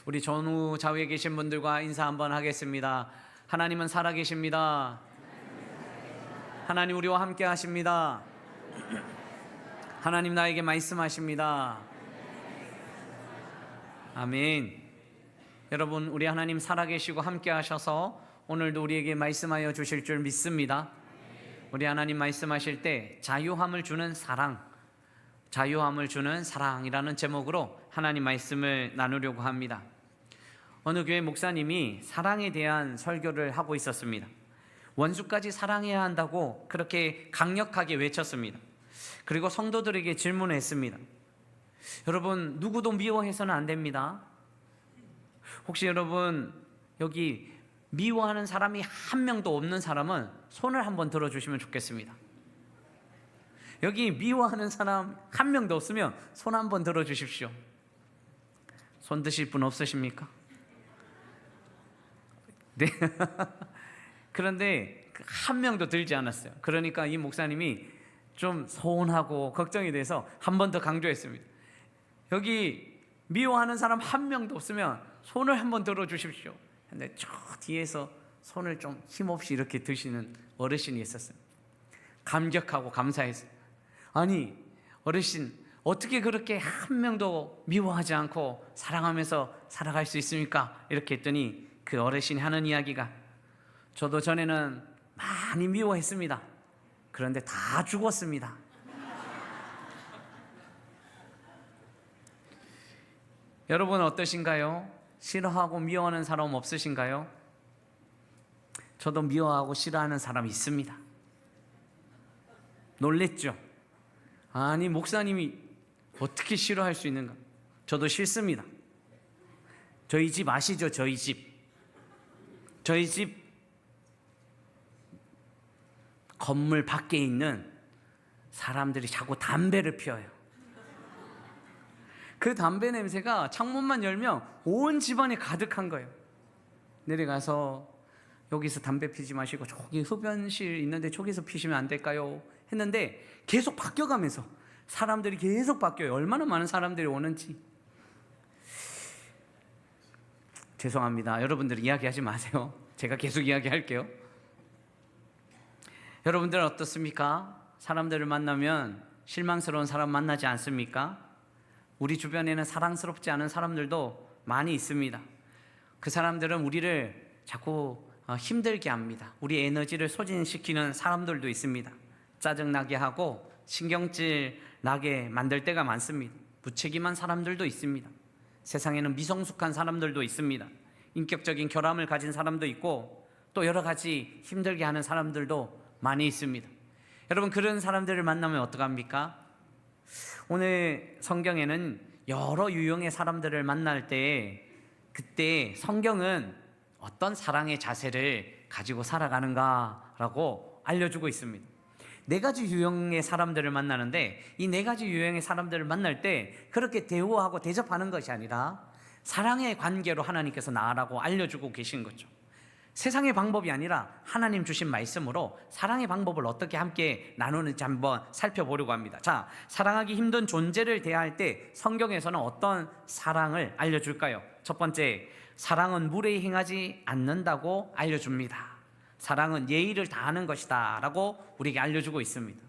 우리 전후 좌우에 계신 분들과 인사 한번 하겠습니다. 하나님은 살아계십니다. 하나님 우리와 함께 하십니다. 하나님 나에게 말씀하십니다. 아멘. 여러분, 우리 하나님 살아계시고 함께 하셔서 오늘도 우리에게 말씀하여 주실 줄 믿습니다. 우리 하나님 말씀하실 때 자유함을 주는 사랑, 자유함을 주는 사랑이라는 제목으로 하나님 말씀을 나누려고 합니다. 어느 교회 목사님이 사랑에 대한 설교를 하고 있었습니다. 원수까지 사랑해야 한다고 그렇게 강력하게 외쳤습니다. 그리고 성도들에게 질문을 했습니다. 여러분, 누구도 미워해서는 안 됩니다. 혹시 여러분 여기 미워하는 사람이 한 명도 없는 사람은 손을 한번 들어주시면 좋겠습니다. 여기 미워하는 사람 한 명도 없으면 손 한번 들어주십시오. 손 드실 분 없으십니까? 네. 그런데 한 명도 들지 않았어요. 그러니까 이 목사님이 좀 서운하고 걱정이 돼서 한 번 더 강조했습니다. 여기 미워하는 사람 한 명도 없으면 손을 한번 들어주십시오. 근데 저 뒤에서 손을 좀 힘없이 이렇게 드시는 어르신이 있었어요. 감격하고 감사했어요. 아니, 어르신 어떻게 그렇게 한 명도 미워하지 않고 사랑하면서 살아갈 수 있습니까? 이렇게 했더니 그 어르신이 하는 이야기가, 저도 전에는 많이 미워했습니다. 그런데 다 죽었습니다. 여러분 어떠신가요? 싫어하고 미워하는 사람 없으신가요? 저도 미워하고 싫어하는 사람 있습니다. 놀랬죠? 아니, 목사님이 어떻게 싫어할 수 있는가? 저도 싫습니다. 저희 집 아시죠? 저희 집 건물 밖에 있는 사람들이 자꾸 담배를 피워요. 그 담배 냄새가 창문만 열면 온 집안에 가득한 거예요. 내려가서 여기서 담배 피지 마시고 저기 흡연실 있는데 저기서 피시면 안 될까요? 했는데 계속 바뀌어가면서 사람들이 계속 바뀌어요. 얼마나 많은 사람들이 오는지. 죄송합니다. 여러분들 이야기하지 마세요. 제가 계속 이야기할게요. 여러분들은 어떻습니까? 사람들을 만나면 실망스러운 사람 만나지 않습니까? 우리 주변에는 사랑스럽지 않은 사람들도 많이 있습니다. 그 사람들은 우리를 자꾸 힘들게 합니다. 우리 에너지를 소진시키는 사람들도 있습니다. 짜증나게 하고 신경질 나게 만들 때가 많습니다. 무책임한 사람들도 있습니다. 세상에는 미성숙한 사람들도 있습니다. 인격적인 결함을 가진 사람도 있고 또 여러 가지 힘들게 하는 사람들도 많이 있습니다. 여러분, 그런 사람들을 만나면 어떡합니까? 오늘 성경에는 여러 유형의 사람들을 만날 때 그때 성경은 어떤 사랑의 자세를 가지고 살아가는가라고 알려주고 있습니다. 4가지 유형의 사람들을 만나는데 이 4가지 유형의 사람들을 만날 때 그렇게 대우하고 대접하는 것이 아니라 사랑의 관계로 하나님께서 나아라고 알려주고 계신 거죠. 세상의 방법이 아니라 하나님 주신 말씀으로 사랑의 방법을 어떻게 함께 나누는지 한번 살펴보려고 합니다. 자, 사랑하기 힘든 존재를 대할 때 성경에서는 어떤 사랑을 알려줄까요? 첫 번째, 사랑은 무례히 행하지 않는다고 알려줍니다. 사랑은 예의를 다하는 것이다 라고 우리에게 알려주고 있습니다.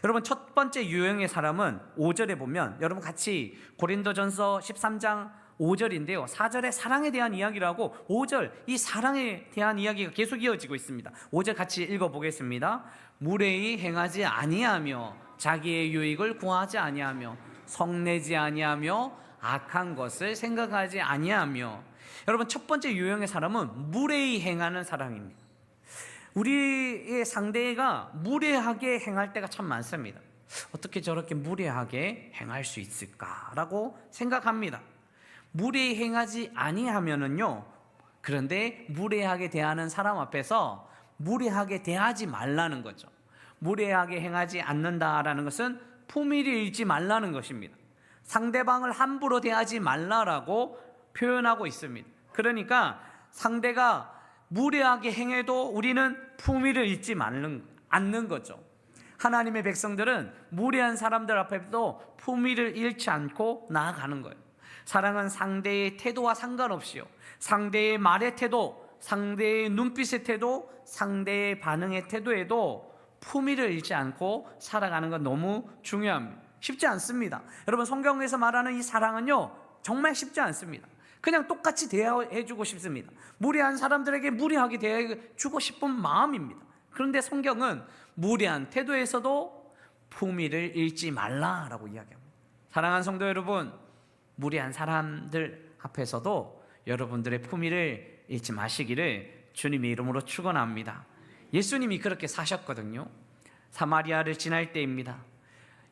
여러분, 첫 번째 유형의 사람은 5절에 보면, 여러분 같이 고린도전서 13장 5절인데요. 4절에 사랑에 대한 이야기를 하고 5절 이 사랑에 대한 이야기가 계속 이어지고 있습니다. 5절 같이 읽어보겠습니다. 무례히 행하지 아니하며 자기의 유익을 구하지 아니하며 성내지 아니하며 악한 것을 생각하지 아니하며. 여러분, 첫 번째 유형의 사람은 무례히 행하는 사람입니다. 우리의 상대가 무례하게 행할 때가 참 많습니다. 어떻게 저렇게 무례하게 행할 수 있을까라고 생각합니다. 무례히 행하지 아니하면은요, 그런데 무례하게 대하는 사람 앞에서 무례하게 대하지 말라는 거죠. 무례하게 행하지 않는다라는 것은 품위를 잃지 말라는 것입니다. 상대방을 함부로 대하지 말라라고 표현하고 있습니다. 그러니까 상대가 무례하게 행해도 우리는 품위를 잃지 않는 거죠. 하나님의 백성들은 무례한 사람들 앞에도 품위를 잃지 않고 나아가는 거예요. 사랑은 상대의 태도와 상관없이요, 상대의 말의 태도, 상대의 눈빛의 태도, 상대의 반응의 태도에도 품위를 잃지 않고 살아가는 건 너무 중요합니다. 쉽지 않습니다. 여러분, 성경에서 말하는 이 사랑은요, 정말 쉽지 않습니다. 그냥 똑같이 대해주고 싶습니다. 무례한 사람들에게 무례하게 대해주고 싶은 마음입니다. 그런데 성경은 무례한 태도에서도 품위를 잃지 말라라고 이야기합니다. 사랑하는 성도 여러분, 무례한 사람들 앞에서도 여러분들의 품위를 잃지 마시기를 주님의 이름으로 축원합니다. 예수님이 그렇게 사셨거든요. 사마리아를 지날 때입니다.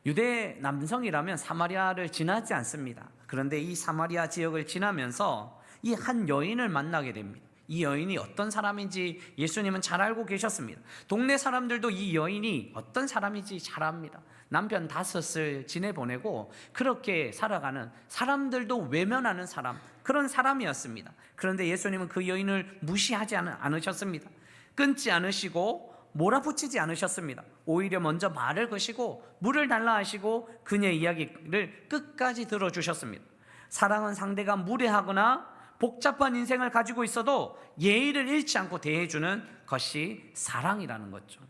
유대 남성이라면 사마리아를 지나지 않습니다. 그런데 이 사마리아 지역을 지나면서 이 한 여인을 만나게 됩니다. 이 여인이 어떤 사람인지 예수님은 잘 알고 계셨습니다. 동네 사람들도 이 여인이 어떤 사람인지 잘 압니다. 남편 5을 지내보내고 그렇게 살아가는, 사람들도 외면하는 사람, 그런 사람이었습니다. 그런데 예수님은 그 여인을 무시하지 않으셨습니다. 끊지 않으시고 몰아붙이지 않으셨습니다. 오히려 먼저 말을 거시고 물을 달라 하시고 그녀의 이야기를 끝까지 들어주셨습니다. 사랑은 상대가 무례하거나 복잡한 인생을 가지고 있어도 예의를 잃지 않고 대해주는 것이 사랑이라는 거죠.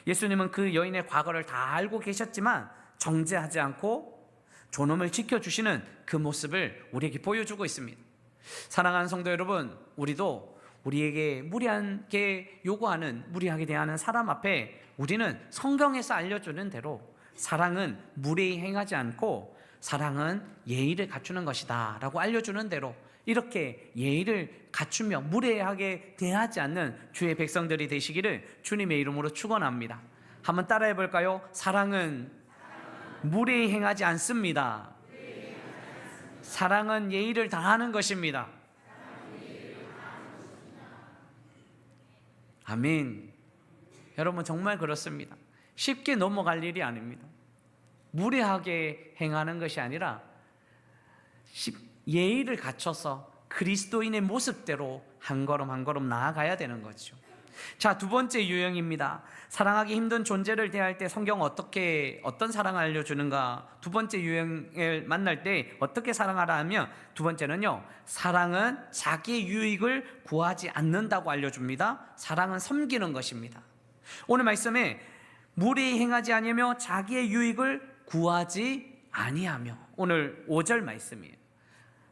예수님은 그 여인의 과거를 다 알고 계셨지만 정죄하지 않고 존엄을 지켜주시는 그 모습을 우리에게 보여주고 있습니다. 사랑하는 성도 여러분, 우리도 우리에게 무례하게 요구하는, 무례하게 대하는 사람 앞에 우리는 성경에서 알려주는 대로 사랑은 무례히 행하지 않고 사랑은 예의를 갖추는 것이다 라고 알려주는 대로 이렇게 예의를 갖추며 무례하게 대하지 않는 주의 백성들이 되시기를 주님의 이름으로 축원합니다. 한번 따라해 볼까요? 사랑은 무례히 행하지 않습니다. 사랑은 예의를 다하는 것입니다. 아멘. 여러분, 정말 그렇습니다. 쉽게 넘어갈 일이 아닙니다. 무례하게 행하는 것이 아니라 예의를 갖춰서 그리스도인의 모습대로 한 걸음 한 걸음 나아가야 되는 거죠. 자, 두 번째 유형입니다. 사랑하기 힘든 존재를 대할 때 성경 어떤 사랑을 알려주는가? 두 번째 유형을 만날 때 어떻게 사랑하라 하면, 두 번째는요, 사랑은 자기의 유익을 구하지 않는다고 알려줍니다. 사랑은 섬기는 것입니다. 오늘 말씀에 무례히 행하지 아니하며 자기의 유익을 구하지 아니하며, 오늘 5절 말씀이에요.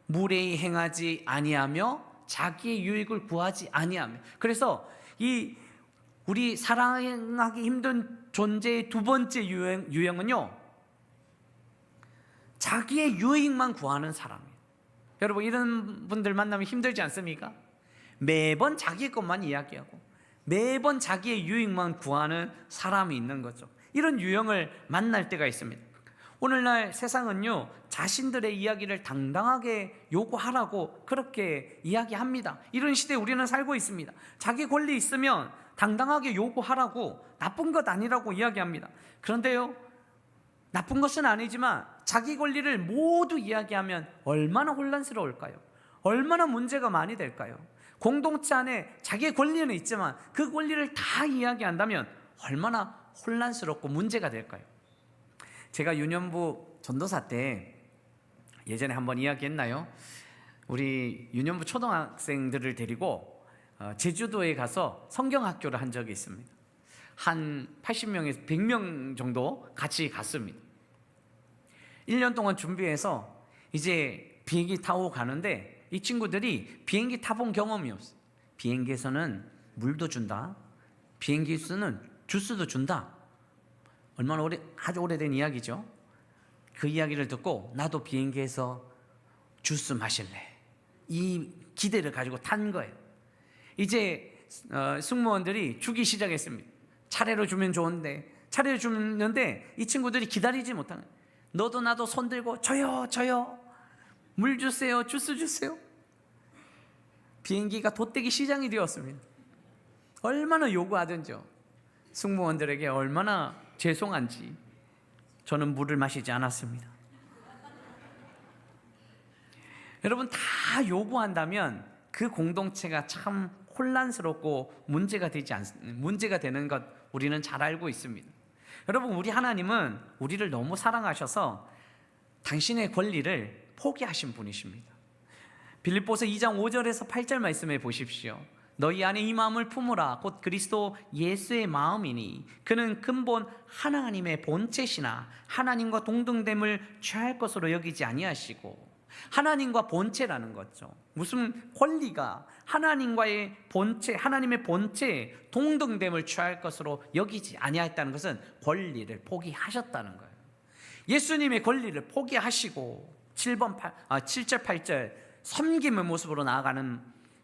무례히 행하지 아니하며 자기의 유익을 구하지 아니하며. 그래서 우리 사랑하기 힘든 존재의 두 번째 유형은요, 자기의 유익만 구하는 사람이에요. 여러분, 이런 분들 만나면 힘들지 않습니까? 매번 자기 것만 이야기하고 매번 자기의 유익만 구하는 사람이 있는 거죠. 이런 유형을 만날 때가 있습니다. 오늘날 세상은요, 자신들의 이야기를 당당하게 요구하라고 그렇게 이야기합니다. 이런 시대에 우리는 살고 있습니다. 자기 권리 있으면 당당하게 요구하라고, 나쁜 것 아니라고 이야기합니다. 그런데요, 나쁜 것은 아니지만 자기 권리를 모두 이야기하면 얼마나 혼란스러울까요? 얼마나 문제가 많이 될까요? 공동체 안에 자기의 권리는 있지만 그 권리를 다 이야기한다면 얼마나 혼란스럽고 문제가 될까요? 제가 유년부 전도사 때 예전에 한번 이야기했나요? 우리 유년부 초등학생들을 데리고 제주도에 가서 성경학교를 한 적이 있습니다. 한 80명에서 100명 정도 같이 갔습니다. 1년 동안 준비해서 이제 비행기 타고 가는데 이 친구들이 비행기 타본 경험이 없어요. 비행기에서는 물도 준다, 비행기에서는 주스도 준다. 얼마나 아주 오래된 이야기죠. 그 이야기를 듣고 나도 비행기에서 주스 마실래, 이 기대를 가지고 탄 거예요. 이제 승무원들이 주기 시작했습니다. 차례로 주면 좋은데, 차례로 주는데 이 친구들이 기다리지 못하는 거예요. 너도 나도 손 들고 저요 물 주세요, 주스 주세요. 비행기가 돛대기 시장이 되었습니다. 얼마나 요구하든지요. 승무원들에게 얼마나 죄송한지 저는 물을 마시지 않았습니다. 여러분, 다 요구한다면 그 공동체가 참 혼란스럽고 문제가 되는 것 우리는 잘 알고 있습니다. 여러분, 우리 하나님은 우리를 너무 사랑하셔서 당신의 권리를 포기하신 분이십니다. 빌립보서 2장 5절에서 8절 말씀해 보십시오. 너희 안에 이 마음을 품으라. 곧 그리스도 예수의 마음이니 그는 근본 하나님의 본체시나 하나님과 동등됨을 취할 것으로 여기지 아니하시고, 하나님과 본체라는 거죠. 무슨 권리가 하나님과의 본체, 하나님의 본체 동등됨을 취할 것으로 여기지 아니하였다는 것은 권리를 포기하셨다는 거예요. 예수님의 권리를 포기하시고 7절 8절 섬김의 모습으로 나아가는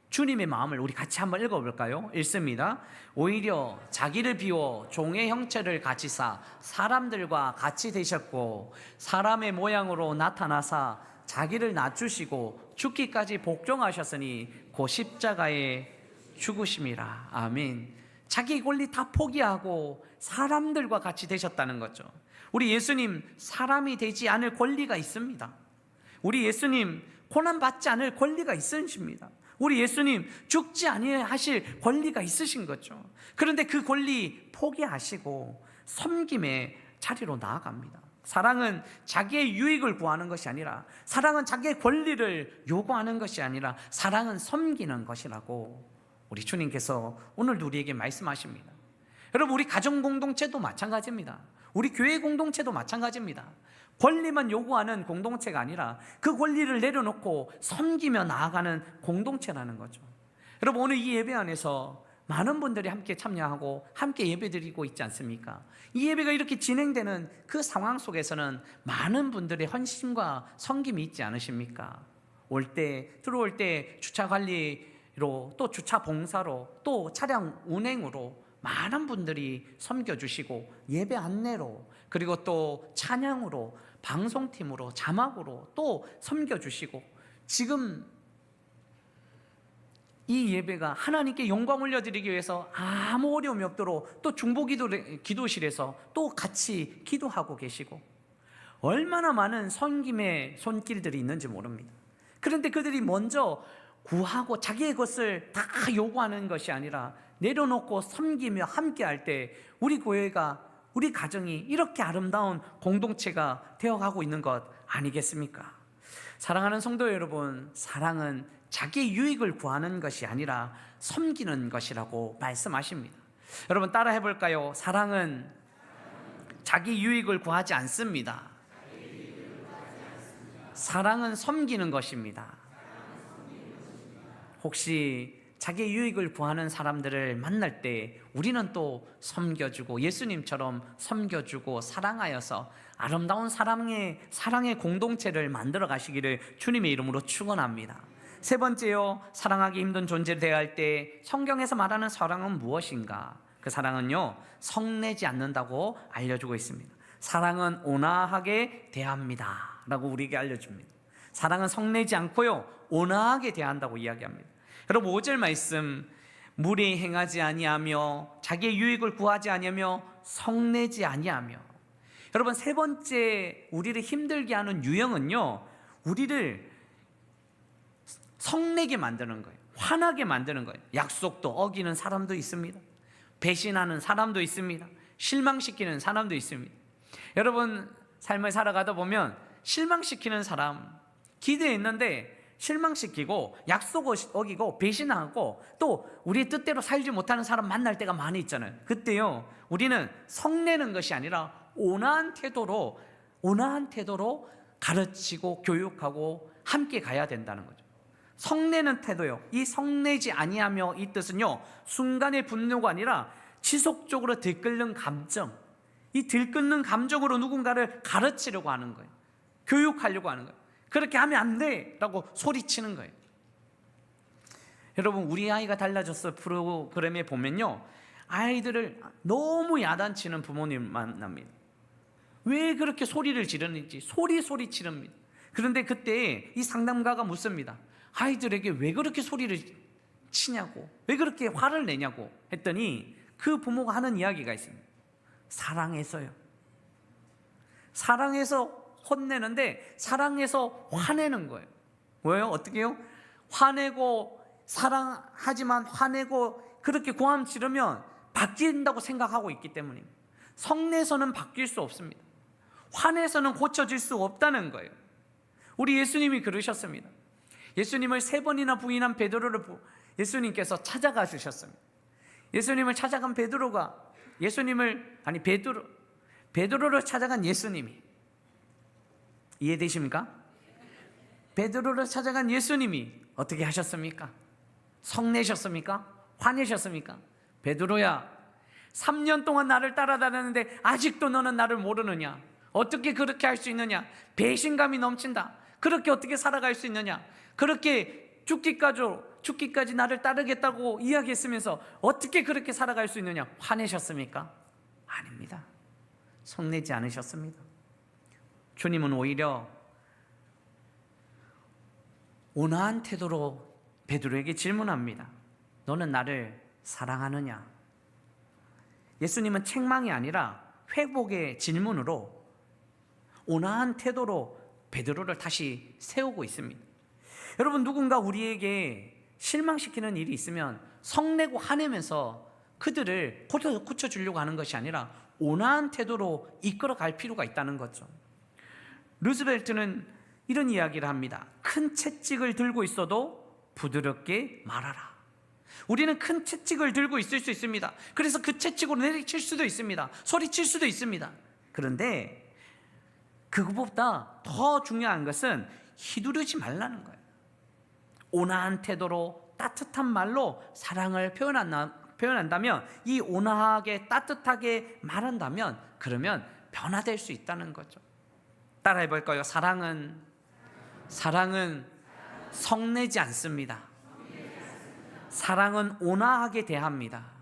주님의 마음을 우리 같이 한번 읽어볼까요? 읽습니다. 오히려 자기를 비워 종의 형체를 가지사 사람들과 같이 되셨고 사람의 모양으로 나타나사 자기를 낮추시고 죽기까지 복종하셨으니 그 십자가에 죽으심이라. 아멘. 자기 권리 다 포기하고 사람들과 같이 되셨다는 거죠. 우리 예수님 사람이 되지 않을 권리가 있습니다. 우리 예수님 고난받지 않을 권리가 있으십니다. 우리 예수님 죽지 아니하실 권리가 있으신 거죠. 그런데 그 권리 포기하시고 섬김의 자리로 나아갑니다. 사랑은 자기의 유익을 구하는 것이 아니라, 사랑은 자기의 권리를 요구하는 것이 아니라 사랑은 섬기는 것이라고 우리 주님께서 오늘도 우리에게 말씀하십니다. 여러분, 우리 가정 공동체도 마찬가지입니다. 우리 교회 공동체도 마찬가지입니다. 권리만 요구하는 공동체가 아니라 그 권리를 내려놓고 섬기며 나아가는 공동체라는 거죠. 여러분, 오늘 이 예배 안에서 많은 분들이 함께 참여하고 함께 예배드리고 있지 않습니까? 이 예배가 이렇게 진행되는 그 상황 속에서는 많은 분들의 헌신과 섬김이 있지 않으십니까? 들어올 때 주차 관리로, 또 주차 봉사로, 또 차량 운행으로 많은 분들이 섬겨주시고, 예배 안내로, 그리고 또 찬양으로, 방송팀으로, 자막으로 또 섬겨주시고, 지금 이 예배가 하나님께 영광 올려드리기 위해서 아무 어려움이 없도록 또 중보기도실에서 또 같이 기도하고 계시고, 얼마나 많은 섬김의 손길들이 있는지 모릅니다. 그런데 그들이 먼저 구하고 자기의 것을 다 요구하는 것이 아니라 내려놓고 섬기며 함께할 때 우리 교회가, 우리 가정이 이렇게 아름다운 공동체가 되어가고 있는 것 아니겠습니까? 사랑하는 성도 여러분, 사랑은 자기의 유익을 구하는 것이 아니라 섬기는 것이라고 말씀하십니다. 여러분, 따라 해볼까요? 사랑은 자기 유익을 구하지 않습니다. 사랑은 섬기는 것입니다. 혹시 자기의 유익을 구하는 사람들을 만날 때 우리는 또 섬겨주고, 예수님처럼 섬겨주고 사랑하여서 아름다운 사랑의 공동체를 만들어 가시기를 주님의 이름으로 축원합니다. 세 번째요, 사랑하기 힘든 존재를 대할 때 성경에서 말하는 사랑은 무엇인가? 그 사랑은요, 성내지 않는다고 알려주고 있습니다. 사랑은 온화하게 대합니다 라고 우리에게 알려줍니다. 사랑은 성내지 않고요, 온화하게 대한다고 이야기합니다. 여러분, 5절 말씀, 무례히 행하지 아니하며 자기의 유익을 구하지 아니하며 성내지 아니하며. 여러분, 세 번째 우리를 힘들게 하는 유형은요, 우리를 성내게 만드는 거예요. 화나게 만드는 거예요. 약속도 어기는 사람도 있습니다. 배신하는 사람도 있습니다. 실망시키는 사람도 있습니다. 여러분, 삶을 살아가다 보면 실망시키는 사람, 기대했는데 실망시키고 약속 어기고 배신하고 또 우리의 뜻대로 살지 못하는 사람 만날 때가 많이 있잖아요. 그때요, 우리는 성내는 것이 아니라 온화한 태도로 가르치고 교육하고 함께 가야 된다는 거죠. 성내는 태도요, 이 성내지 아니하며 이 뜻은요, 순간의 분노가 아니라 지속적으로 들끓는 감정, 이 들끓는 감정으로 누군가를 가르치려고 하는 거예요. 교육하려고 하는 거예요. 그렇게 하면 안 돼 라고 소리치는 거예요. 여러분, 우리 아이가 달라졌어 프로그램에 보면요, 아이들을 너무 야단치는 부모님 만납니다. 왜 그렇게 소리를 지르는지 소리 치릅니다. 그런데 그때 이 상담가가 묻습니다. 아이들에게 왜 그렇게 소리를 치냐고, 왜 그렇게 화를 내냐고 했더니 그 부모가 하는 이야기가 있습니다. 사랑해서요. 사랑해서 혼내는데 사랑해서 화내는 거예요. 왜요? 어떻게 해요? 화내고, 사랑하지만 화내고 그렇게 고함 지르면 바뀐다고 생각하고 있기 때문입니다. 성내서는 바뀔 수 없습니다. 화내서는 고쳐질 수 없다는 거예요. 우리 예수님이 그러셨습니다. 예수님을 3번이나 부인한 베드로를 예수님께서 찾아가 주셨습니다. 예수님을 찾아간 베드로가 베드로를 찾아간 예수님이, 이해되십니까? 베드로를 찾아간 예수님이 어떻게 하셨습니까? 성내셨습니까? 화내셨습니까? 베드로야, 3년 동안 나를 따라다녔는데 아직도 너는 나를 모르느냐? 어떻게 그렇게 할 수 있느냐? 배신감이 넘친다. 그렇게 어떻게 살아갈 수 있느냐? 그렇게 죽기까지 나를 따르겠다고 이야기했으면서 어떻게 그렇게 살아갈 수 있느냐? 화내셨습니까? 아닙니다. 성내지 않으셨습니다. 주님은 오히려 온화한 태도로 베드로에게 질문합니다. 너는 나를 사랑하느냐? 예수님은 책망이 아니라 회복의 질문으로 온화한 태도로 베드로를 다시 세우고 있습니다. 여러분, 누군가 우리에게 실망시키는 일이 있으면 성내고 화내면서 그들을 고쳐주려고 하는 것이 아니라 온화한 태도로 이끌어갈 필요가 있다는 거죠. 루즈벨트는 이런 이야기를 합니다. 큰 채찍을 들고 있어도 부드럽게 말하라. 우리는 큰 채찍을 들고 있을 수 있습니다. 그래서 그 채찍으로 내리칠 수도 있습니다. 소리칠 수도 있습니다. 그런데 그것보다 더 중요한 것은 휘두르지 말라는 거예요. 온화한 태도로 따뜻한 말로 사랑을 표현한다면, 이 온화하게 따뜻하게 말한다면, 그러면 변화될 수 있다는 거죠. 따라해 볼까요? 사랑은 성내지 않습니다. 사랑은 온화하게 대합니다.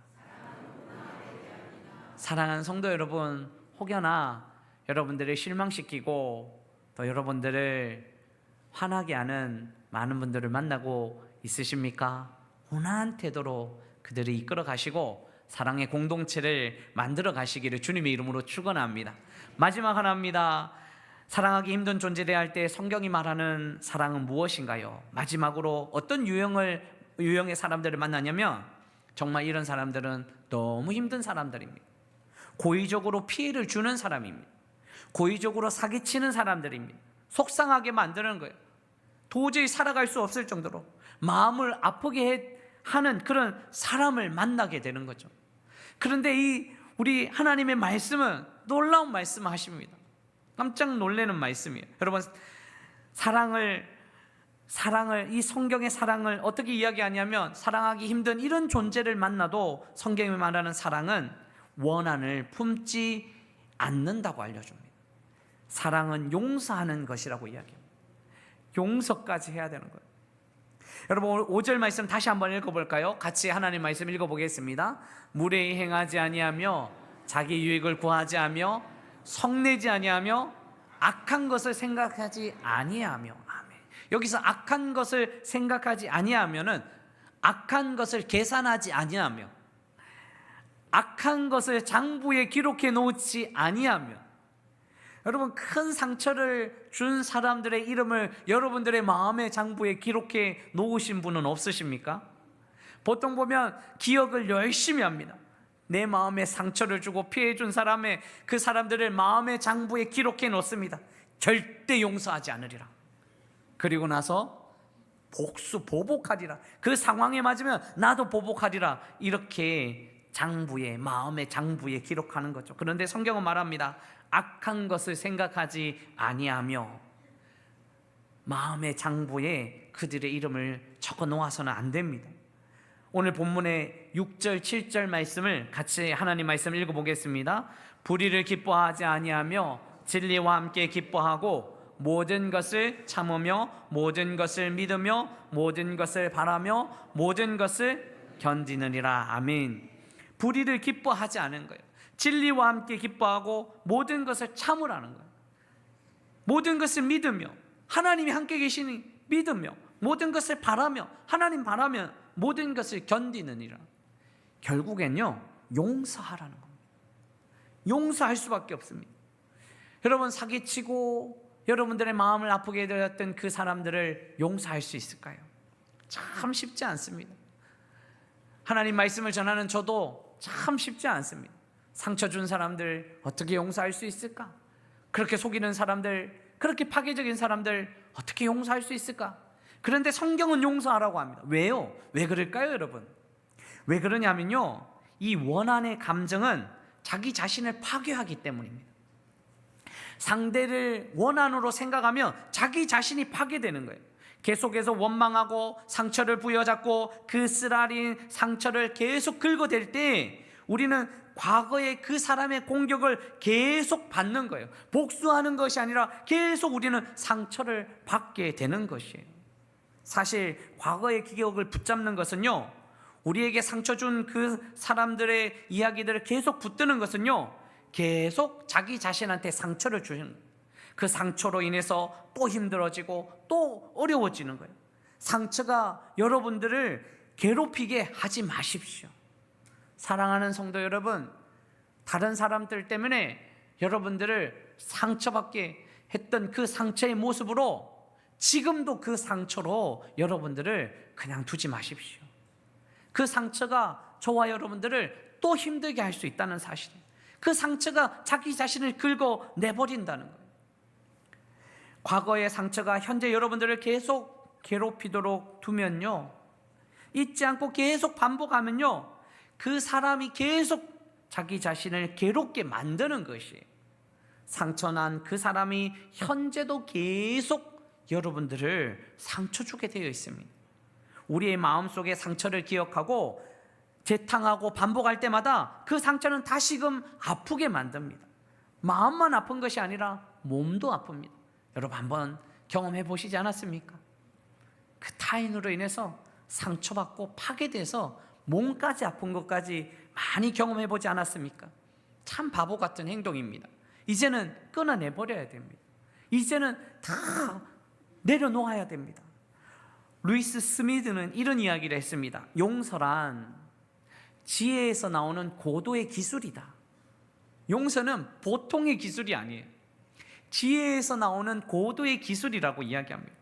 사랑하는 성도 여러분, 혹여나 여러분들을 실망시키고 또 여러분들을 화나게 하는 많은 분들을 만나고 있으십니까? 온화한 태도로 그들을 이끌어 가시고 사랑의 공동체를 만들어 가시기를 주님의 이름으로 축원합니다. 마지막 하나입니다. 사랑하기 힘든 존재를 할 때 성경이 말하는 사랑은 무엇인가요? 마지막으로 어떤 유형의 사람들을 만나냐면, 정말 이런 사람들은 너무 힘든 사람들입니다. 고의적으로 피해를 주는 사람입니다. 고의적으로 사기치는 사람들입니다. 속상하게 만드는 거예요. 도저히 살아갈 수 없을 정도로 마음을 아프게 하는 그런 사람을 만나게 되는 거죠. 그런데 우리 하나님의 말씀은 놀라운 말씀을 하십니다. 깜짝 놀라는 말씀이에요. 여러분, 이 성경의 사랑을 어떻게 이야기하냐면, 사랑하기 힘든 이런 존재를 만나도 성경이 말하는 사랑은 원한을 품지 않는다고 알려줍니다. 사랑은 용서하는 것이라고 이야기합니다. 용서까지 해야 되는 거예요. 여러분, 5절 말씀 다시 한번 읽어볼까요? 같이 하나님 말씀 읽어보겠습니다. 무례히 행하지 아니하며 자기 유익을 구하지 하며 성내지 아니하며 악한 것을 생각하지 아니하며. 아멘. 여기서 악한 것을 생각하지 아니하면은 악한 것을 계산하지 아니하며, 악한 것을 장부에 기록해 놓지 아니하며. 여러분, 큰 상처를 준 사람들의 이름을 여러분들의 마음의 장부에 기록해 놓으신 분은 없으십니까? 보통 보면 기억을 열심히 합니다. 내 마음에 상처를 주고 피해 준 그 사람들을 마음의 장부에 기록해 놓습니다. 절대 용서하지 않으리라. 그리고 나서 보복하리라. 그 상황에 맞으면 나도 보복하리라. 이렇게 마음의 장부에 기록하는 거죠. 그런데 성경은 말합니다. 악한 것을 생각하지 아니하며. 마음의 장부에 그들의 이름을 적어 놓아서는 안 됩니다. 오늘 본문의 6절 7절 말씀을 같이 하나님 말씀 읽어보겠습니다. 불의를 기뻐하지 아니하며 진리와 함께 기뻐하고 모든 것을 참으며 모든 것을 믿으며 모든 것을 바라며 모든 것을 견디느니라. 아멘. 불의를 기뻐하지 않은 거예요. 진리와 함께 기뻐하고 모든 것을 참으라는 거예요. 모든 것을 믿으며 하나님이 함께 계시니 믿으며 모든 것을 바라며 하나님 바라며 모든 것을 견디느니라. 결국엔요, 용서하라는 겁니다. 용서할 수밖에 없습니다. 여러분, 사기치고 여러분들의 마음을 아프게 되었던 그 사람들을 용서할 수 있을까요? 참 쉽지 않습니다. 하나님 말씀을 전하는 저도 참 쉽지 않습니다. 상처 준 사람들 어떻게 용서할 수 있을까? 그렇게 속이는 사람들, 그렇게 파괴적인 사람들 어떻게 용서할 수 있을까? 그런데 성경은 용서하라고 합니다. 왜요? 왜 그럴까요, 여러분? 왜 그러냐면요, 이 원한의 감정은 자기 자신을 파괴하기 때문입니다. 상대를 원한으로 생각하면 자기 자신이 파괴되는 거예요. 계속해서 원망하고 상처를 부여잡고 그 쓰라린 상처를 계속 긁어댈 때 우리는 과거의 그 사람의 공격을 계속 받는 거예요. 복수하는 것이 아니라 계속 우리는 상처를 받게 되는 것이에요. 사실 과거의 기억을 붙잡는 것은요, 우리에게 상처 준 그 사람들의 이야기들을 계속 붙드는 것은요, 계속 자기 자신한테 상처를 주는 거예요. 그 상처로 인해서 또 힘들어지고 또 어려워지는 거예요. 상처가 여러분들을 괴롭히게 하지 마십시오. 사랑하는 성도 여러분, 다른 사람들 때문에 여러분들을 상처받게 했던 그 상처의 모습으로 지금도 그 상처로 여러분들을 그냥 두지 마십시오. 그 상처가 저와 여러분들을 또 힘들게 할 수 있다는 사실이에요. 그 상처가 자기 자신을 긁어내버린다는 거예요. 과거의 상처가 현재 여러분들을 계속 괴롭히도록 두면요, 잊지 않고 계속 반복하면요, 그 사람이 계속 자기 자신을 괴롭게 만드는 것이에요. 상처난 그 사람이 현재도 계속 여러분들을 상처 주게 되어 있습니다. 우리의 마음속에 상처를 기억하고 재탕하고 반복할 때마다 그 상처는 다시금 아프게 만듭니다. 마음만 아픈 것이 아니라 몸도 아픕니다. 여러분 한번 경험해 보시지 않았습니까? 그 타인으로 인해서 상처받고 파괴돼서 몸까지 아픈 것까지 많이 경험해 보지 않았습니까? 참 바보 같은 행동입니다. 이제는 끊어내버려야 됩니다. 이제는 다 내려놓아야 됩니다. 루이스 스미드는 이런 이야기를 했습니다. 용서란 지혜에서 나오는 고도의 기술이다. 용서는 보통의 기술이 아니에요. 지혜에서 나오는 고도의 기술이라고 이야기합니다.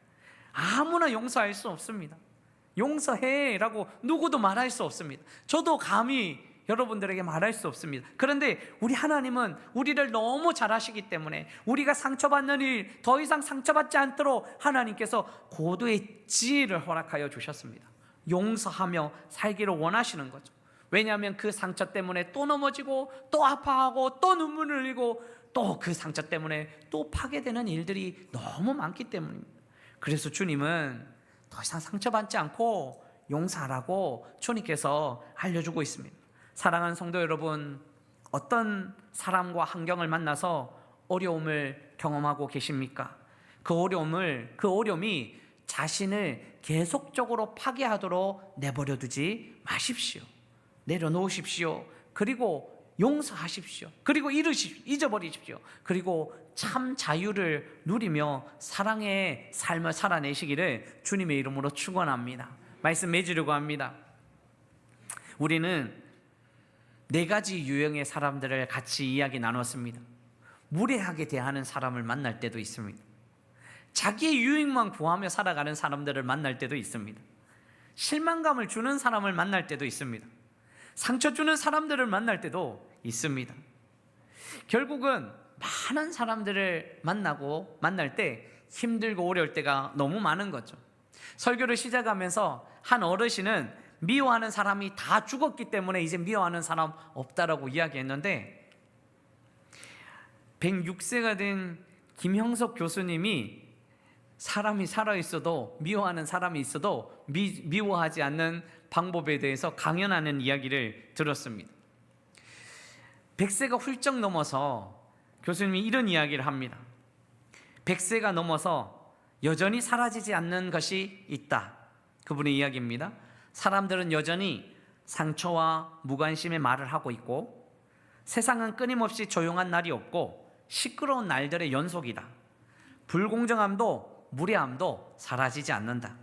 아무나 용서할 수 없습니다. 용서해라고 누구도 말할 수 없습니다. 저도 감히 여러분들에게 말할 수 없습니다. 그런데 우리 하나님은 우리를 너무 잘 아시기 때문에 우리가 상처받는 일 더 이상 상처받지 않도록 하나님께서 고도의 지혜를 허락하여 주셨습니다. 용서하며 살기를 원하시는 거죠. 왜냐하면 그 상처 때문에 또 넘어지고 또 아파하고 또 눈물을 흘리고 또 그 상처 때문에 또 파괴되는 일들이 너무 많기 때문입니다. 그래서 주님은 더 이상 상처받지 않고 용서하라고 주님께서 알려주고 있습니다. 사랑하는 성도 여러분, 어떤 사람과 환경을 만나서 어려움을 경험하고 계십니까? 그 어려움이 자신을 계속적으로 파괴하도록 내버려 두지 마십시오. 내려놓으십시오. 그리고 용서하십시오. 그리고 잊어버리십시오. 그리고 참 자유를 누리며 사랑의 삶을 살아내시기를 주님의 이름으로 축원합니다. 말씀 맺으려고 합니다. 우리는 4가지 유형의 사람들을 같이 이야기 나눴습니다. 무례하게 대하는 사람을 만날 때도 있습니다. 자기의 유익만 구하며 살아가는 사람들을 만날 때도 있습니다. 실망감을 주는 사람을 만날 때도 있습니다. 상처 주는 사람들을 만날 때도 있습니다. 결국은 많은 사람들을 만날 때 힘들고 어려울 때가 너무 많은 거죠. 설교를 시작하면서 한 어르신은 미워하는 사람이 다 죽었기 때문에 이제 미워하는 사람 없다라고 이야기했는데, 106세가 된 김형석 교수님이 사람이 살아있어도 미워하는 사람이 있어도 미워하지 않는 방법에 대해서 강연하는 이야기를 들었습니다. 100세가 훌쩍 넘어서 교수님이 이런 이야기를 합니다. 100세가 넘어서 여전히 사라지지 않는 것이 있다. 그분의 이야기입니다. 사람들은 여전히 상처와 무관심의 말을 하고 있고, 세상은 끊임없이 조용한 날이 없고 시끄러운 날들의 연속이다. 불공정함도 무례함도 사라지지 않는다.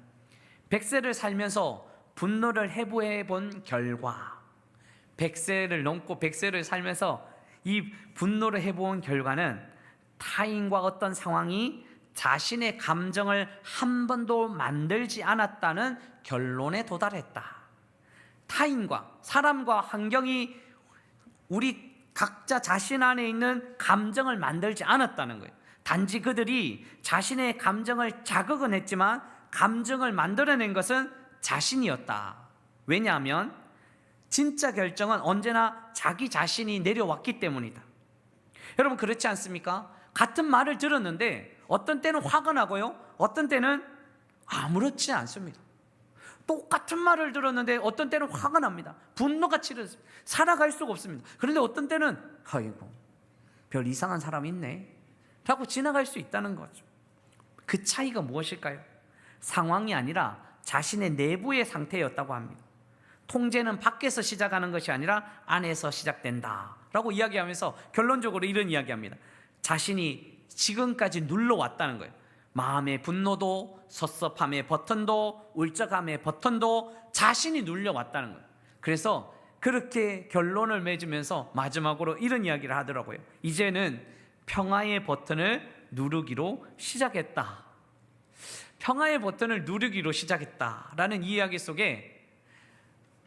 100세를 살면서 분노를 해부해 본 결과, 100세를 넘고 100세를 살면서 이 분노를 해본 결과는 타인과 어떤 상황이 자신의 감정을 한 번도 만들지 않았다는 결론에 도달했다. 타인과 사람과 환경이 우리 각자 자신 안에 있는 감정을 만들지 않았다는 거예요. 단지 그들이 자신의 감정을 자극은 했지만 감정을 만들어낸 것은 자신이었다. 왜냐하면 진짜 결정은 언제나 자기 자신이 내려왔기 때문이다. 여러분, 그렇지 않습니까? 같은 말을 들었는데 어떤 때는 화가 나고요, 어떤 때는 아무렇지 않습니다. 똑같은 말을 들었는데 어떤 때는 화가 납니다. 분노가 치르습니다. 살아갈 수가 없습니다. 그런데 어떤 때는 아이고, 별 이상한 사람 있네 라고 지나갈 수 있다는 거죠. 그 차이가 무엇일까요? 상황이 아니라 자신의 내부의 상태였다고 합니다. 통제는 밖에서 시작하는 것이 아니라 안에서 시작된다 라고 이야기하면서 결론적으로 이런 이야기합니다. 자신이 지금까지 눌러왔다는 거예요. 마음의 분노도, 섭섭함의 버튼도, 울적함의 버튼도 자신이 눌려왔다는 거예요. 그래서 그렇게 결론을 맺으면서 마지막으로 이런 이야기를 하더라고요. 이제는 평화의 버튼을 누르기로 시작했다. 평화의 버튼을 누르기로 시작했다라는 이야기 속에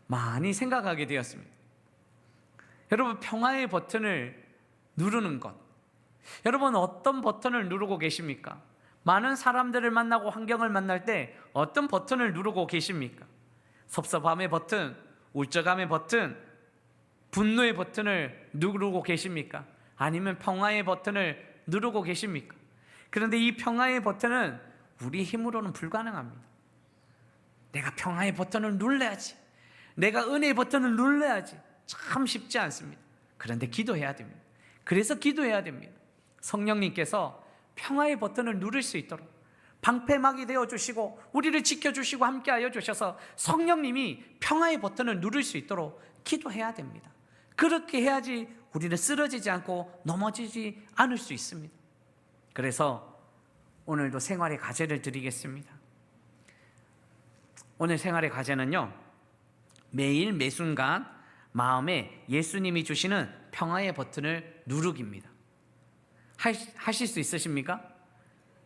많이 생각하게 되었습니다. 여러분, 평화의 버튼을 누르는 것, 여러분 어떤 버튼을 누르고 계십니까? 많은 사람들을 만나고 환경을 만날 때 어떤 버튼을 누르고 계십니까? 섭섭함의 버튼, 울적함의 버튼, 분노의 버튼을 누르고 계십니까? 아니면 평화의 버튼을 누르고 계십니까? 그런데 이 평화의 버튼은 우리 힘으로는 불가능합니다. 내가 평화의 버튼을 눌러야지, 내가 은혜의 버튼을 눌러야지. 참 쉽지 않습니다. 그런데 기도해야 됩니다. 그래서 기도해야 됩니다. 성령님께서 평화의 버튼을 누릴 수 있도록 방패막이 되어주시고 우리를 지켜주시고 함께하여 주셔서 성령님이 평화의 버튼을 누릴 수 있도록 기도해야 됩니다. 그렇게 해야지 우리는 쓰러지지 않고 넘어지지 않을 수 있습니다. 그래서 오늘도 생활의 과제를 드리겠습니다. 오늘 생활의 과제는요, 매일 매순간 마음에 예수님이 주시는 평화의 버튼을 누르기입니다. 하실 수 있으십니까?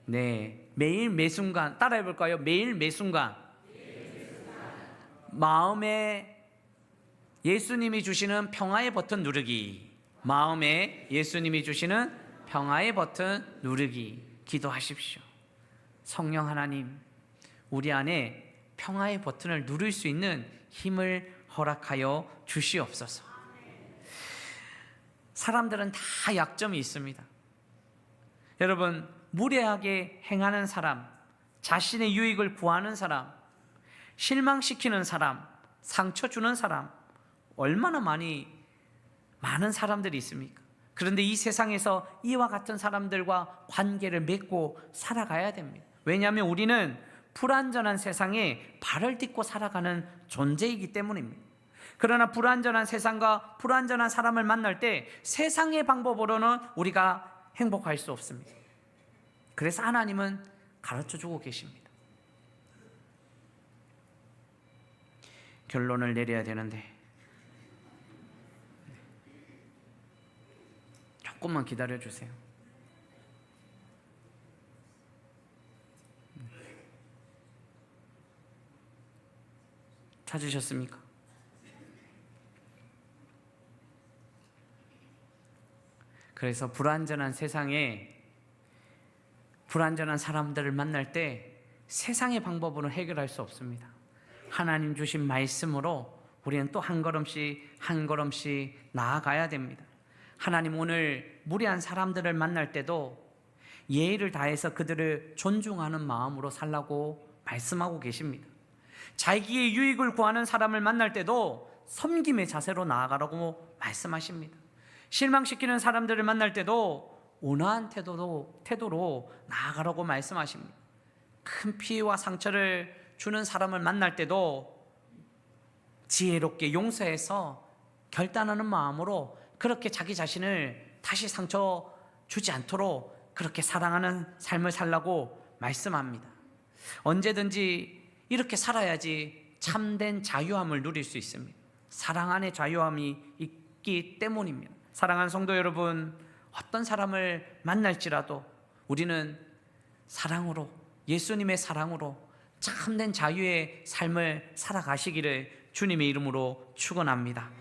네, 매일 매순간 따라해 볼까요? 매일 매순간 마음에 예수님이 주시는 평화의 버튼 누르기. 마음에 예수님이 주시는 평화의 버튼 누르기. 기도하십시오. 성령 하나님, 우리 안에 평화의 버튼을 누를 수 있는 힘을 허락하여 주시옵소서. 사람들은 다 약점이 있습니다. 여러분, 무례하게 행하는 사람, 자신의 유익을 구하는 사람, 실망시키는 사람, 상처 주는 사람, 얼마나 많은 사람들이 있습니까? 그런데 이 세상에서 이와 같은 사람들과 관계를 맺고 살아가야 됩니다. 왜냐하면 우리는 불완전한 세상에 발을 딛고 살아가는 존재이기 때문입니다. 그러나 불완전한 세상과 불완전한 사람을 만날 때 세상의 방법으로는 우리가 행복할 수 없습니다. 그래서 하나님은 가르쳐주고 계십니다. 결론을 내려야 되는데 조금만 기다려주세요. 찾으셨습니까? 그래서 불완전한 세상에 불완전한 사람들을 만날 때 세상의 방법으로 해결할 수 없습니다. 하나님 주신 말씀으로 우리는 또 한 걸음씩 한 걸음씩 나아가야 됩니다. 하나님, 오늘 무례한 사람들을 만날 때도 예의를 다해서 그들을 존중하는 마음으로 살라고 말씀하고 계십니다. 자기의 유익을 구하는 사람을 만날 때도 섬김의 자세로 나아가라고 말씀하십니다. 실망시키는 사람들을 만날 때도 온화한 태도로 나아가라고 말씀하십니다. 큰 피해와 상처를 주는 사람을 만날 때도 지혜롭게 용서해서 결단하는 마음으로 그렇게 자기 자신을 다시 상처 주지 않도록 그렇게 사랑하는 삶을 살라고 말씀합니다. 언제든지 이렇게 살아야지 참된 자유함을 누릴 수 있습니다. 사랑 안에 자유함이 있기 때문입니다. 사랑하는 성도 여러분, 어떤 사람을 만날지라도 우리는 사랑으로, 예수님의 사랑으로 참된 자유의 삶을 살아가시기를 주님의 이름으로 축원합니다.